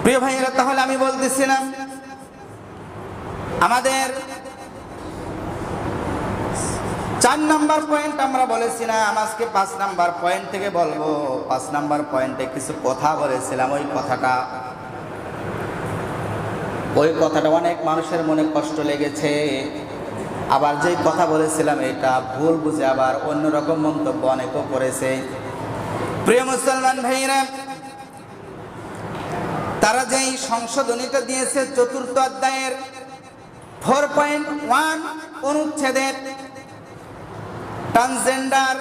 প্রিয় ভাইয়েরা, তাহলে আমি বলতেছিলাম আমাদের 4 নাম্বার পয়েন্ট আমরা বলেছিলাম, আজকে 5 নাম্বার পয়েন্ট থেকে বলবো। 5 নাম্বার পয়েন্টে কিছু কথা বলেছিলাম, ওই কথাটা অনেক মানুষের মনে কষ্ট লেগেছে। আবার যেই কথা বলেছিলাম এটা ভুল বুঝে আবার অন্যরকম মন্তব্য অনেকেও করেছে। প্রিয় মুসলমান ভাইরা, তারা যেই সংশোধনীটা দিয়েছে 4th অধ্যায়ের 4.1 অনুচ্ছেদের ট্রান্সজেন্ডার,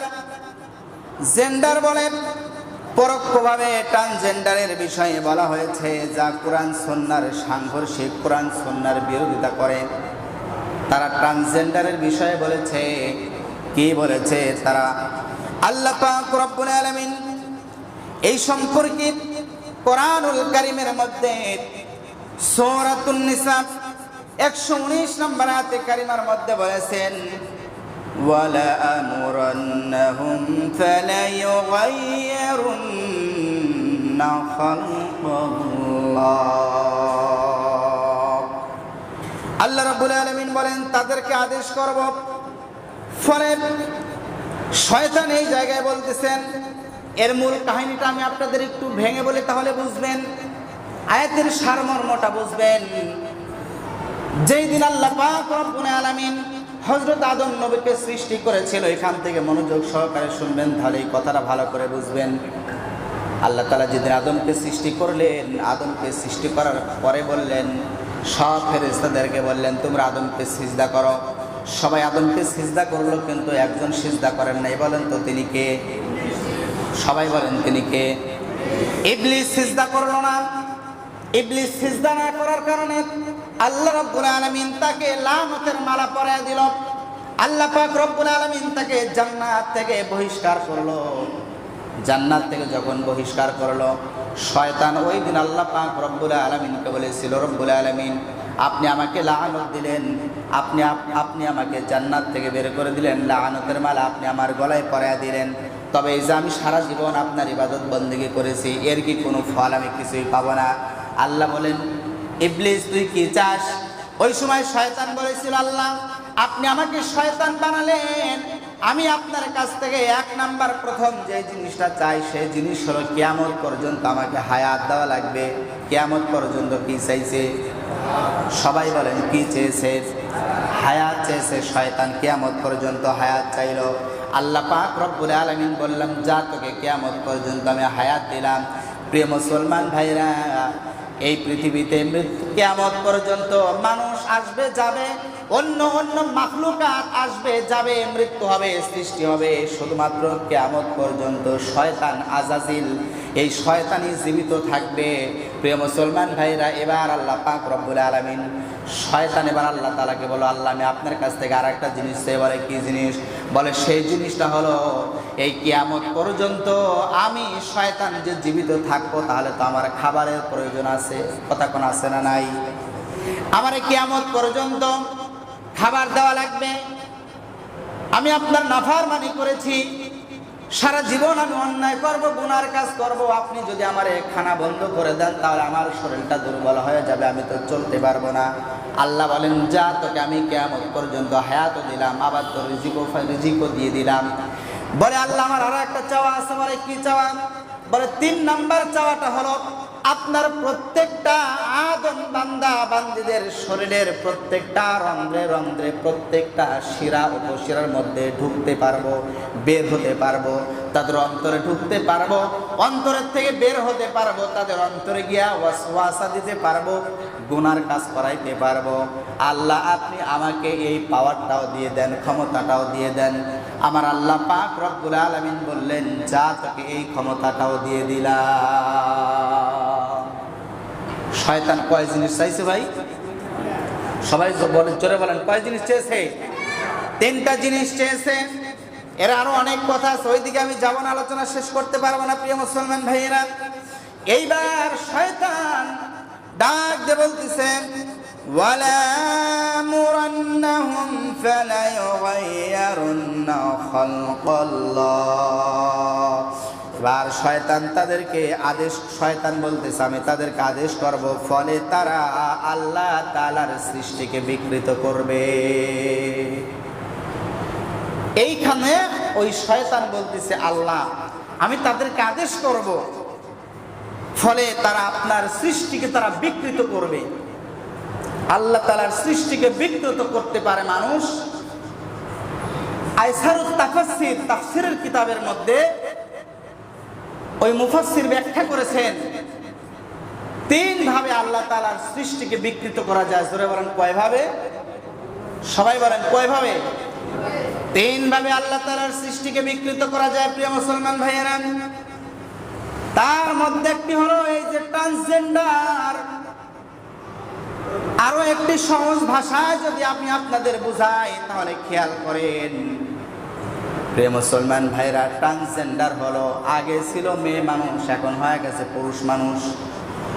জেন্ডার বলে পরোক্ষভাবে ট্রান্সজেন্ডারের বিষয়ে বলা হয়েছে, যা কোরআন সুন্নাহর সাংঘর্ষিক, কোরআন সুন্নাহর বিরোধিতা করে। তারা ট্রান্সজেন্ডারের বিষয়ে বলেছে, কি বলেছে তারা? আল্লাহ পাক রব্বুল আলামিন এই সম্পর্কে কোরআনুল কারীমের মধ্যে সূরাতুন নিসা 119 নম্বর আয়াতে কারিমার মধ্যে বলেছেন, ওয়ালা আমুরান্নাহুম ফালায়ুগাইয়িরুন্না খালকাল্লাহ। আল্লাহ রাব্বুল আলামিন বলেন, তাদেরকে আদেশ করব। ফলে শয়তান এই জায়গায় বলতেছেন, এর মূল কাহিনীটা আমি আপনাদের একটু ভেঙে বলি, তাহলে বুঝবেন, আয়াতের সারমর্মটা বুঝবেন। যেই দিন আল্লাহ পাক রব্বুল আলামিন হযরত আদম নবীকে সৃষ্টি করেছিল, এখান থেকে মনোযোগ সহকারে শুনবেন, তাহলে এই কথাটা ভালো করে বুঝবেন। আল্লাহ তাআলা যেদিন আদমকে সৃষ্টি করলেন, আদমকে সৃষ্টি করার পরে বললেন, সব ফেরেশতাদেরকে বললেন, তোমরা আদমকে সিজদা করো। সবাই আদমকে সিজদা করলো, কিন্তু একজন সিজদা করেন নাই। বলেন তো তিনি কে? সবাই বলেন তিনি কে? ইবলিস সিজদা করলো না। ইবলিস সিজদা না করার কারণে আল্লাহ রাব্বুল আলামিন তাকে লানতের মালা পরায় দিল। আল্লাহ পাক রব্বুল আলামিন তাকে জান্নাত থেকে বহিষ্কার করলো। জান্নাত থেকে যখন বহিষ্কার করলো, শয়তান ওই দিন আল্লাহ পাক রব্বুল আলামিনকে বলেছিল, রব্বুল আলামিন আপনি আমাকে লানত দিলেন, আপনি আমাকে জান্নাত থেকে বের করে দিলেন, লানতের মালা আপনি আমার গলায় পরায় দিলেন, তবে এই যে আমি সারা জীবন আপনার ইবাদত বন্দেগী করেছি, এর কি কোনো ফল আমি কিছুই পাবো না? আল্লাহ বলেন, ইবলিস তুই কি চাস? ওই সময় শয়তান বলেছিল, আল্লাহ আপনি আমাকে শয়তান বানালেন, আমি আপনার কাছ থেকে 1 নাম্বার প্রথম যে জিনিসটা চাই, সেই জিনিস হলো কিয়ামত পর্যন্ত আমাকে হায়াত দেওয়া লাগবে। কিয়ামত পর্যন্ত কি চাইছে? সবাই বলেন কি চেয়েছে? হায়াত চেয়েছে। শয়তান কিয়ামত পর্যন্ত হায়াত চাইলো। আল্লাহ পাক রব্বুল আলামিন বললাম, যা তোকে কিয়ামত পর্যন্ত আমি হায়াত দিলাম। প্রিয় মুসলমান ভাইরা, এই পৃথিবীতে কিয়ামত পর্যন্ত মানুষ আসবে যাবে, অন্য মাখলুকাত আসবে যাবে, মৃত্যু হবে, সৃষ্টি হবে, শুধুমাত্র কিয়ামত পর্যন্ত শয়তান আজাজিল, এই শয়তানই জীবিত থাকবে। প্রিয় মুসলমান ভাইরা, এবার আল্লাহ পাক রব্বুল আলামিন, শয়তান এবার আল্লাহ তাআলাকে বলো, আল্লাহ আমি আপনার কাছ থেকে আরেকটা জিনিস চাই। বলে কি জিনিস? বলে সেই জিনিসটা হলো এই কিয়ামত পর্যন্ত আমি শয়তান যে জীবিত থাকবো, তাহলে তো আমার খাবারের প্রয়োজন আছে। কথা কোন আছে না নাই? আমার কিয়ামত পর্যন্ত খাবার দেওয়া লাগবে। আমি আপনার নাফরমানি করেছি, সারা জীবন আমি অন্যায় করব, গুনার কাজ করব। আপনি যদি আমার খানা বন্ধ করে দেন, তাহলে আমার শরীরটা দুর্বল হয়ে যাবে, আমি তো চলতে পারবো না। আল্লাহ বলেন, যা তোকে আমি কিয়ামত পর্যন্ত হায়াতও দিলাম, আবার তোর রিজিকও দিয়ে দিলাম। বলে আল্লাহ আমার আরো একটা চাওয়া আছে। বলে কি চাওয়া? বলে 3 নাম্বার চাওয়াটা হলো, আপনার প্রত্যেকটা আদম বান্দা বান্দীদের শরীরের প্রত্যেকটা রন্ধ্রে রন্ধ্রে, প্রত্যেকটা শিরা উপশিরার মধ্যে ঢুকতে পারবো, বের হতে পারবো, তাদের অন্তরে ঢুকতে পারবো, অন্তরের থেকে বের হতে পারবো, তাদের অন্তরে গিয়া ওয়াসওয়াসা দিতে পারবো, গুনার কাজ করাইতে পারবো। আল্লাহ আপনি আমাকে এই পাওয়ারটাও দিয়ে দেন, ক্ষমতাটাও দিয়ে দেন। আমার আল্লাহ পাক রব্বুল আলামিন বললেন, যা তোকে এই ক্ষমতাটাও দিয়ে দিলাম। শয়তান কয় জিনিস চাইছে ভাই? সবাই বলেন, জোরে বলেন, কয় জিনিস চেয়েছে? 3টা জিনিস চেয়েছে। এর আরো অনেক কথা আছে, ওইদিকে আমি যাব না, আলোচনা শেষ করতে পারবো না। প্রিয় মুসলমান ভাইয়েরা, এইবার শয়তান ডাক দিয়ে বলতেছেন, ওয়ালা মুরান্নাহুম ফালায়ুগাইয়িরুন্না খালকাল্লাহ এবার শয়তান তাদেরকে শয়তান বলতেছে আমি তাদেরকে আদেশ করব, ফলে তারা আল্লাহ তাআলার সৃষ্টিকে বিকৃত করবে। এইখানে ওই শয়তান বলতেছে আল্লাহ আমি তাদেরকে আদেশ করব, ফলে তারা আপনার সৃষ্টিকে তারা বিকৃত করবে। আল্লাহ তাআলার সৃষ্টিকে বিকৃত করতে পারে মানুষ। আইসারুত তাফসীর, তাফসীরের কিতাবের মধ্যে ওই মুফাসসির ব্যাখ্যা করেছেন তিন ভাবে আল্লাহ তাআলার সৃষ্টিকে বিকৃত করা যায়। জোরে বলেন কয় ভাবে? সবাই বলেন কয় ভাবে? তিন ভাবে আল্লাহ তাআলার সৃষ্টিকে বিকৃত করা যায় প্রিয় মুসলমান ভাইয়েরা। তার মধ্যে একটি হলো এই যে ট্রান্সজেন্ডার। আরো একটি সহজ ভাষায় যদি আমি আপনাদের বুঝাই তাহলে খেয়াল করেন প্রিয় মুসলমান ভাইরা, ট্রান্সজেন্ডার হলো আগে ছিল মেয়ে মানুষ এখন হয়ে গেছে পুরুষ মানুষ,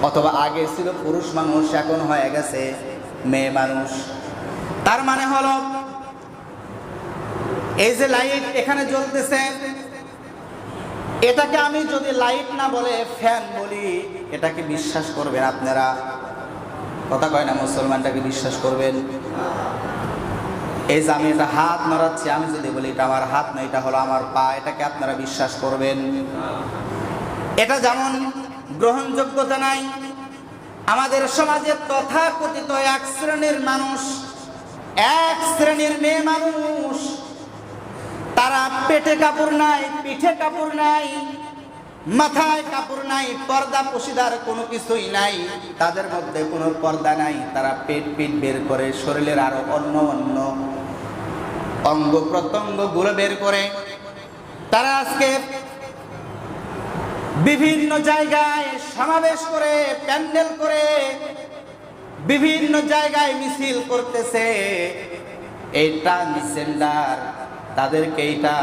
অথবা আগে ছিল পুরুষ মানুষ এখন হয়ে গেছে মেয়ে মানুষ। তার মানে হলো এই যে লাইট এখানে জ্বলতেছে, এটাকে আমি যদি লাইট না বলে ফ্যান বলি, এটাকে বিশ্বাস করবেন আপনারা? কথা কয় না, মুসলমানটাকে বিশ্বাস করবেন? এই যে আমি এটা হাত নড়াচ্ছি, আমি যদি বলি এটা আমার হাত নয় এটা হলো আমার পা, এটাকে আপনারা বিশ্বাস করবেন? এটা যেমন গ্রহণযোগ্যতা নাই। আমাদের সমাজে তথাকথিত এক শ্রেণীর মানুষ, এক শ্রেণীর মেয়ে মানুষ, তারা পেটে কাপড় নাই, পিঠে কাপড় নাই, মাথায় কাপড় নাই, পর্দা পশিদার কোনো কিছুই নাই, তাদের মধ্যে কোনো পর্দা নাই। তারা পেট বের করে শরীরের আরো অন্য অন্য অঙ্গ প্রত্যঙ্গ গুলো বের করে তারা আজকে বিভিন্ন জায়গায় সমাবেশ করে, প্যান্ডেল করে, বিভিন্ন জায়গায় মিছিল করতেছে। এই ট্রান্সজেন্ডার তাদেরকে এটা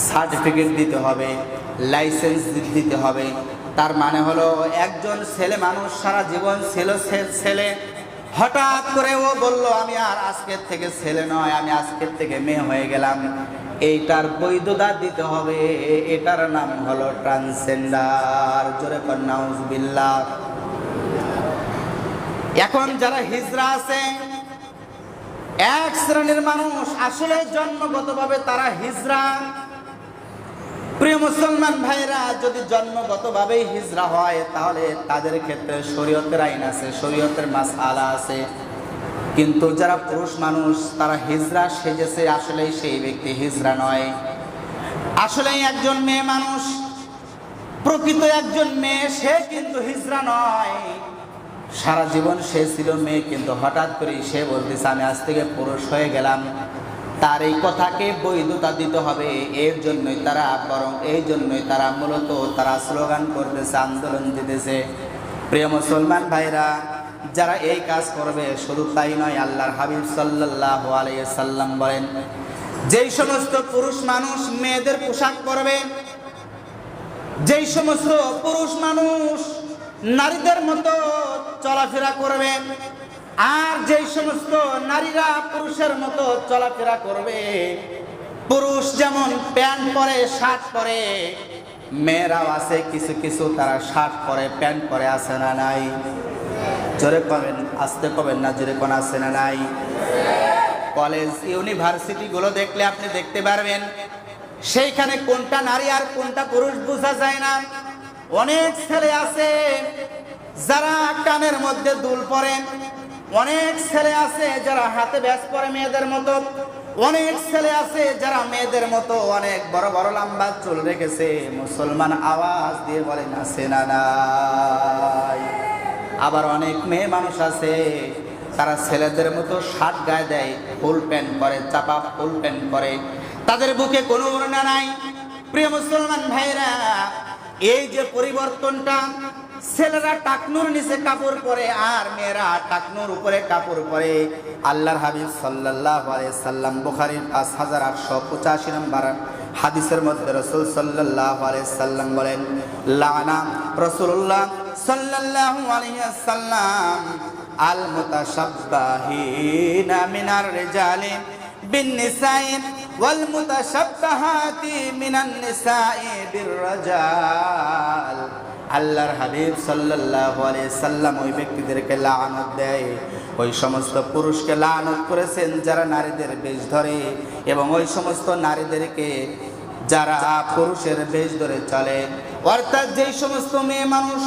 সার্টিফিকেট দিতে হবে, লাইসেন্স দিতে হবে। তার মানে হলো একজন ছেলে মানুষ সারা জীবন ছিল ছেলে, হঠাৎ করে ও বলল আমি আর আজকের থেকে ছেলে নয়, আমি আজকের থেকে মেয়ে হয়ে গেলাম, এইটার বৈধতা দিতে হবে। এটার নাম হলো ট্রান্সজেন্ডার। জোরে কর নাউজুবিল্লাহ। এখন যারা হিজড়া আছে, এক শ্রেণীর মানুষ, আসলে জন্মগতভাবে তারা হিজড়া। প্রিয় মুসলমান ভাইরা, যদি জন্মগতভাবে হিজড়া হয় তাহলে তাদের ক্ষেত্রে শরীয়তের আইন আছে, শরীয়তের মাসআলা আছে। কিন্তু যারা পুরুষ মানুষ তারা হিজড়া সেজেছে, আসলে সেই ব্যক্তি হিজড়া নয়, আসলেই একজন মেয়ে মানুষ, প্রকৃত একজন মেয়ে, সে কিন্তু হিজড়া নয়। সারা জীবন সে ছিল মেয়ে, কিন্তু হঠাৎ করে সে বলতেছে আমি আজ থেকে পুরুষ হয়ে গেলাম। তার এই কথাকে বৈধতা দিতে হবে। এই জন্যই তারা মূলত তারা স্লোগান করতেছে, আন্দোলন দিতেছে। প্রিয় মুসলমান ভাইরা, যারা এই কাজ করবে শুধু তাই নয়, আল্লাহর হাবিব সাল্লাল্লাহু আলাইহি সাল্লাম বলেন যেই সমস্ত পুরুষ মানুষ মেয়েদের পোশাক পরবে, যেই সমস্ত পুরুষ মানুষ নারীদের মতো চলাফেরা করবে, আর যেই সমস্ত নারীরা পুরুষের মতো চলাফেরা করবে, পুরুষ যেমন প্যান্ট পরে শার্ট পরে, মেয়েরাও আছে কিছু কিছু তারা শার্ট পরে প্যান্ট পরে, আছে না নাই? জোরে কবেন, আসতে কবেন না, জোরে কোন আছে না নাই? কলেজ ইউনিভার্সিটি গুলো দেখলে আপনি দেখতে পারবেন সেইখানে কোনটা নারী আর কোনটা পুরুষ বোঝা যায় না। অনেক ছেলে আছে যারা কানের মধ্যে দুল পরে, অনেক ছেলে আছে যারা হাতে ব্যাস পরে মেয়েদের মতো, অনেক ছেলে আছে যারা মেয়েদের মতো অনেক বড় বড় লম্বা চুল রেখেছে। মুসলমান আওয়াজ দিয়ে বলেন আছে না নাই? আবার অনেক মেয়ে মানুষ আছে তারা ছেলেদের মতো শার্ট গায়ে দেয়, ফুল প্যান্ট পরে, চাপা ফুল প্যান্ট পরে, তাদের বুকে কোনো ওড়না নাই। প্রিয় মুসলমান ভাইরা, এই যে পরিবর্তনটা, ছেলেরা টাকনুর নিচে কাপড় পরে আর মেয়েরা টাকনুর উপরে কাপড় পরে, আল্লাহর হাবিব সাল্লাল্লাহু আলাইহি সাল্লাম বুখারীর 5885 নম্বর হাদিসের মধ্যে রাসূল সাল্লাল্লাহু আলাইহি সাল্লাম বলেন, লানা রাসূলুল্লাহ সাল্লাল্লাহু আলাইহি সাল্লাম আল মুতাশাব্বাহিনা মিনার রিজালি বিন নিসাই ওয়াল মুতাশাব্বাহাতি মিনান নিসাই বিররাজাল। আল্লাহর হাবিব সাল্লাল্লাহু আলাইহি সাল্লাম ওই ব্যক্তিদেরকে লানত দেয়, ওই সমস্ত পুরুষকে লানত করেছেন যারা নারীদের বেশ ধরে, এবং ওই সমস্ত নারীদেরকে যারা পুরুষের বেশ ধরে চলে। অর্থাৎ যেই সমস্ত মেয়ে মানুষ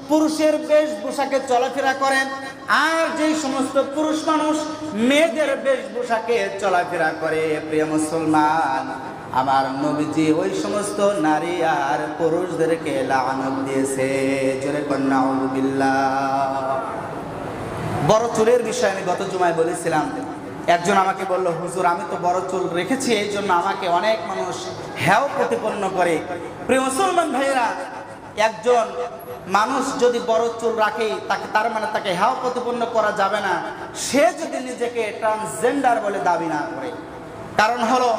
পুরুষের বেশভূষাকে চলাফেরা করেন, আর যেই সমস্ত পুরুষ মানুষ মেয়েদের বেশভূষাকে চলাফেরা করে, প্রিয় মুসলমান, আমার নবীজি ওই সমস্ত নারী আর পুরুষদেরকে লানত দিয়েছে। জোরে কন্যা নাউযুবিল্লাহ। বড় চুলের বিষয়ে আমি গত জুমায় বলেছিলাম। একজন আমাকে বলল, হুজুর আমি তো বড় চুল রেখেছি, এই জন্য আমাকে অনেক মানুষ হেয় প্রতিপন্ন করে। প্রিয় মুসলমান ভাইয়েরা, একজন মানুষ যদি বড় চুল রাখে তার মানে তাকে হেয় প্রতিপন্ন করা যাবে না, সে যদি নিজেকে ট্রান্সজেন্ডার বলে দাবি না করে। কারণ হলো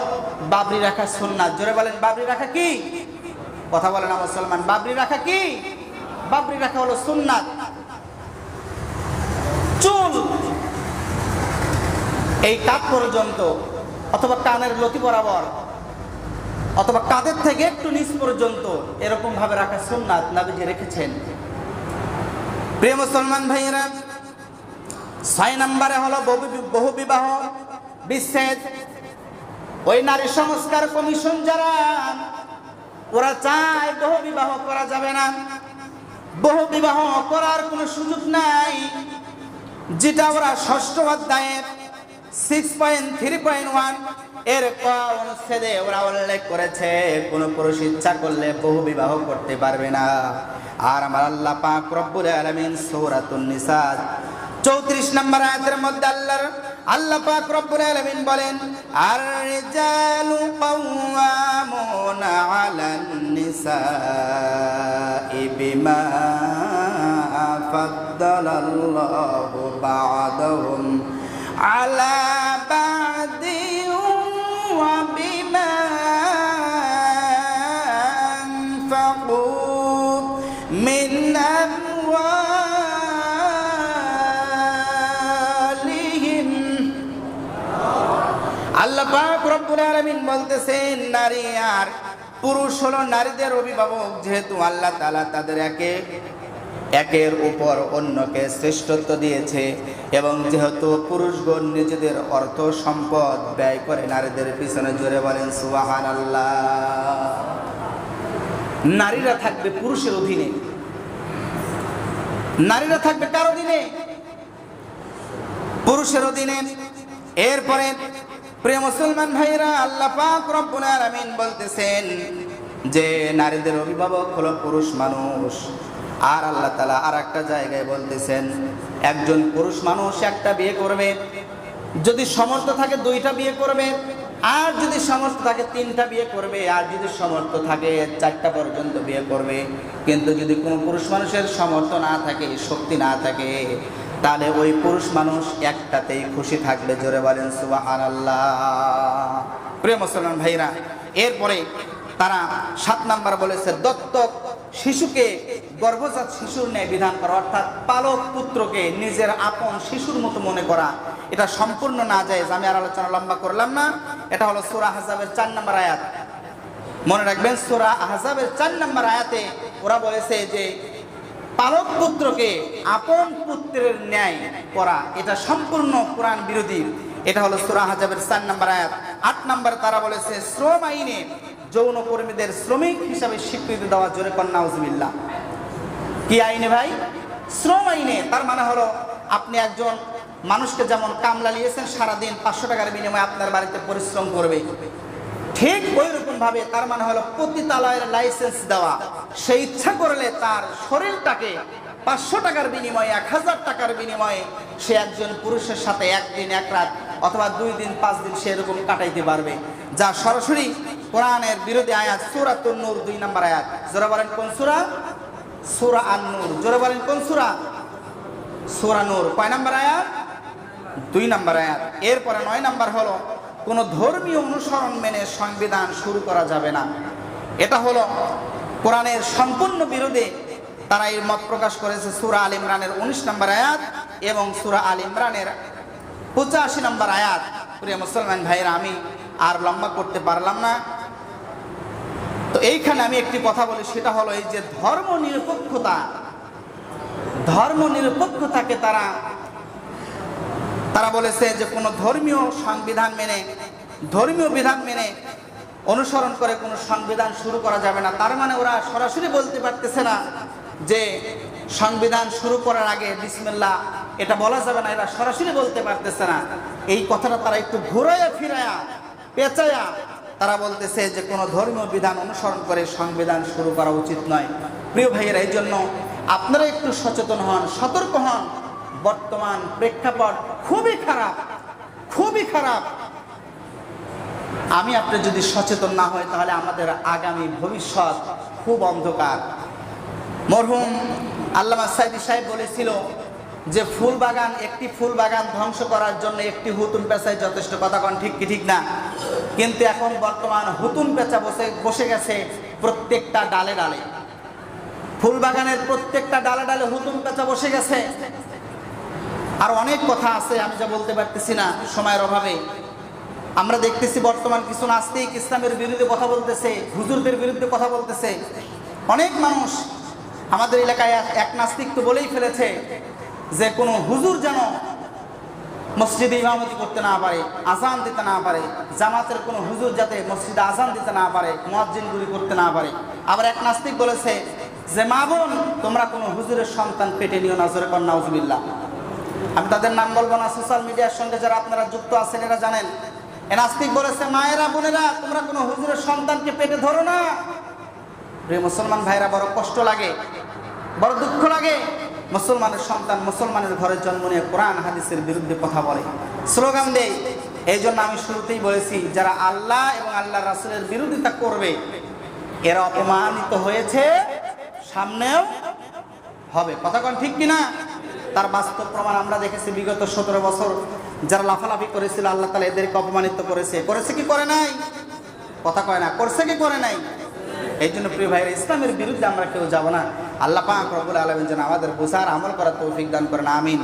বাবরি রাখা সুন্নাত। জোরে বলেন, বাবরি রাখা কি? কথা বলে না মুসলমান, বাবরি রাখা কি? বাবরি রাখা হলো সুন্নাত। চুল এই কাঁধ পর্যন্ত, অথবা কানের লতি বরাবর, অথবা কাঁধের থেকে একটু নিচ পর্যন্ত এরকম ভাবে রাখা সুন্নাত নবীজি রেখেছেন। প্রিয় মুসলমান ভাইয়েরা, 6 নম্বরে হলো বহু বিবাহ বিচ্ছেদ। ওই নারী সংস্কার কমিশন যারা, ওরা চায় বহু বিবাহ করা যাবে না, বহু বিবাহ করার কোনো সুযোগ নাই। যেটা ওরা 6ষ্ঠ অধ্যায়ের 6.3.1 এর অনুচ্ছেদে ওরা উল্লেখ করেছে, কোন পুরুষ ইচ্ছা করলে বহু বিবাহ করতে পারবে না। আর আমার আল্লাহ পাক রব্বুল আলামিন সূরাতুন নিসা 34 নম্বর আয়াতের মধ্যে আল্লাহ পাক রব্বুল আলামিন বলেন, আর রিজালু কাওয়ামুনা আলান নিসাই বিমা ফাদ্দালাল্লাহু বা'দাহুম আলা বা'দিন ওয়া বিমা আনফাকু মিন আমওয়ালিহিম। আল্লাহ পাক রব্বুল আলামিন বলতেছেন, নারী আর পুরুষ হলো নারীদের অভিভাবক। যেহেতু আল্লাহ তাআলা তাদের একের উপর অন্যকে শ্রেষ্ঠত্ব দিয়েছে, এবং যেহেতু পুরুষগণ নিজেদের অর্থ সম্পদ ব্যয় করে নারীদের পিছনে, জোরে বলেন সুবহানাল্লাহ। নারীরা থাকবে পুরুষের অধীনে, নারীরা থাকবে কার অধীনে? পুরুষের অধীনে। এরপরে প্রিয় মুসলমান ভাইরা, আল্লাহ পাক রব্বুল আলামিন বলতেছেন যে নারীদের অভিভাবক হলো পুরুষ মানুষ। আর আল্লাহ তাআলা আর একটা জায়গায় বলতেছেন, একজন পুরুষ মানুষ একটা বিয়ে করবে, যদি সামর্থ্য থাকে 2টা বিয়ে করবে, আর যদি সামর্থ্য থাকে 3টা বিয়ে করবে, আর যদি সামর্থ্য থাকে 4টা পর্যন্ত বিয়ে করবে। কিন্তু যদি কোনো পুরুষ মানুষের সামর্থ্য না থাকে, শক্তি না থাকে, তাহলে ওই পুরুষ মানুষ একটাতেই খুশি থাকবে। জোরে বলেন সুবহানাল্লাহ। প্রিয় মুসলমান ভাইরা, এরপরে তারা 7 নাম্বার বলেছে, দত্তক শিশুকে গর্ভজাত শিশুর ন্যায় বিধান করা, অর্থাৎ পালক পুত্রকে নিজের আপন শিশুর মতো মনে করা। এটা সম্পূর্ণ নাজায়েজ। আমি আর আলোচনা লম্বা করলাম না। এটা হলো সূরা আহজাবের 4 নম্বর আয়াত। মনে রাখবেন, সূরা আহজাবের 4 নম্বর আয়াতে ওরা বলেছে যে পালক পুত্রকে আপন পুত্রের ন্যায় করা, এটা সম্পূর্ণ কোরআন বিরোধী। এটা হলো সূরা আহজাবের 4 নম্বর আয়াত। 8 নম্বরে তারা বলেছে শ্রম আইনে যৌনকর্মীদের শ্রমিক হিসাবে স্বীকৃতি দেওয়া। জোরে কন্যা নাউযুবিল্লাহ। কি আইনে ভাই? শ্রম আইনে। তার মানে হলো আপনি একজন মানুষকে যেমন কামলা নিয়েছেন, সারাদিন 500 টাকার বিনিময়ে আপনার বাড়িতে পরিশ্রম করবে, ঠিক ওই রকম ভাবে তার মানে হলো পতিতালয়ের লাইসেন্স দেওয়া। সে ইচ্ছা করলে তার শরীরটাকে 500 টাকার বিনিময়ে, 1000 টাকার বিনিময়ে সে একজন পুরুষের সাথে 1 দিন 1 রাত অথবা 2 দিন 5 দিন সে এরকম কাটাইতে পারবে, যা সরাসরি কোরআনের বিরোধী আয়াত। সূরাতুন নূর 2 নম্বর আয়াত। জোরে বলেন কোন সূরা? সূরা আন-নূর। জোরে বলেন কোন সূরা? সূরা নূর। কয় নম্বর আয়াত? 2 নম্বর আয়াত। এরপরে 9 নম্বর হলো কোন ধর্মীয় অনুসরণ মেনে সংবিধান শুরু করা যাবে না। এটা হলো কোরআনের সম্পূর্ণ বিরোধী। তারা এই মত প্রকাশ করেছে সূরা আল ইমরানের 19 নম্বর আয়াত এবং সূরা আল ইমরানের 85 নম্বর আয়াত। প্রিয় মুসলমান ভাইরা, আমি আর লম্বা করতে পারলাম না। তো এইখানে আমি একটি কথা বলি, সেটা হলো এই যে ধর্ম নিরপেক্ষতাকে তারা বলেছে যে কোনো ধর্মীয় সংবিধান মেনে, ধর্মীয় বিধান মেনে অনুসরণ করে কোনো সংবিধান শুরু করা যাবে না। তার মানে ওরা সরাসরি বলতে পারতেছে না যে সংবিধান শুরু করার আগে বিসমিল্লাহ এটা বলা যাবে না, এরা সরাসরি বলতে পারতেছে না। এই কথাটা তারা একটু ঘুরাইয়া ফিরাইয়া পেঁচাইয়া তারা বলতেছে যে কোনো ধর্মীয় বিধান অনুসরণ করে সংবিধান শুরু করা উচিত নয়। প্রিয় ভাইয়েরা, এই জন্য আপনারা একটু সচেতন হন, সতর্ক হন। বর্তমান প্রেক্ষাপট খুবই খারাপ। আপনি যদি সচেতন না হয় তাহলে আমাদের আগামী ভবিষ্যৎ খুব অন্ধকার। মরহুম আল্লামা সাইদি সাহেব বলেছিল যে একটি ফুল বাগান ধ্বংস করার জন্য একটি হুতুম পেঁচাই যথেষ্ট। কথা কন ঠিক কি ঠিক না? কিন্তু এখন বর্তমান হুতুম পেঁচা বসে গেছে প্রত্যেকটা ডালে ডালে। ফুল বাগানের প্রত্যেকটা ডালে ডালে হুতুম পেঁচা বসে গেছে। আর অনেক কথা আছে, আমি যা বলতে পারতেছি না সময়ের অভাবে। আমরা দেখতেছি বর্তমান কিছু নাস্তিক ইসলামের বিরুদ্ধে কথা বলতেছে, হুজুরদের বিরুদ্ধে কথা বলতেছে। অনেক মানুষ আমাদের এলাকায় এক নাস্তিক তো বলেই ফেলেছে যে কোনো হুজুর যেন মসজিদে ইমামতি করতে না পারে, আজান দিতে না পারে, জামাতের কোনো হুজুর যাতে মসজিদে আজান দিতে না পারে, মুয়াজ্জিনগুলি করতে না পারে। আবার এক নাস্তিক বলেছে যে মা বোন তোমরা কোনো হুজুরের সন্তান পেটে নিও না, জোরে কর নাউজুবিল্লাহ। আমি তাদের নাম বলবো না, সোশ্যাল মিডিয়ার সঙ্গে যারা আপনারা যুক্ত আছেন এরা জানেন। এ নাস্তিক বলেছে মায়েরা বোনেরা তোমরা কোনো হুজুরের সন্তানকে পেটে ধরো না। প্রিয় মুসলমান ভাইরা, বড় কষ্ট লাগে, বড় দুঃখ লাগে। মুসলমানের সন্তান মুসলমানের ঘরে জন্ম নিয়ে কোরআন হাদিসের বিরুদ্ধে কথা বলে, স্লোগান দেয়। এই জন্য আমি শুরুতেই বলেছি যারা আল্লাহ এবং আল্লাহ রাসূলের বিরোধিতা করবে এরা অপমানিত হয়েছে, সামনেও হবে। কথা কোন ঠিক কিনা? তার বাস্তব প্রমাণ আমরা দেখেছি। বিগত 17 বছর যারা লাফালাফি করেছিল আল্লাহ তাআলা এদেরকে অপমানিত করেছে কি করে নাই? কথা কয় না, করছে কি করে নাই? এই জন্য প্রিয় ভাইরা, ইসলামের বিরুদ্ধে আমরা কেউ যাব না। আল্লাহ পাক রব্বুল আলামিন যেন আমাদের বোঝার আমল করার তৌফিক দান করেন, আমিন।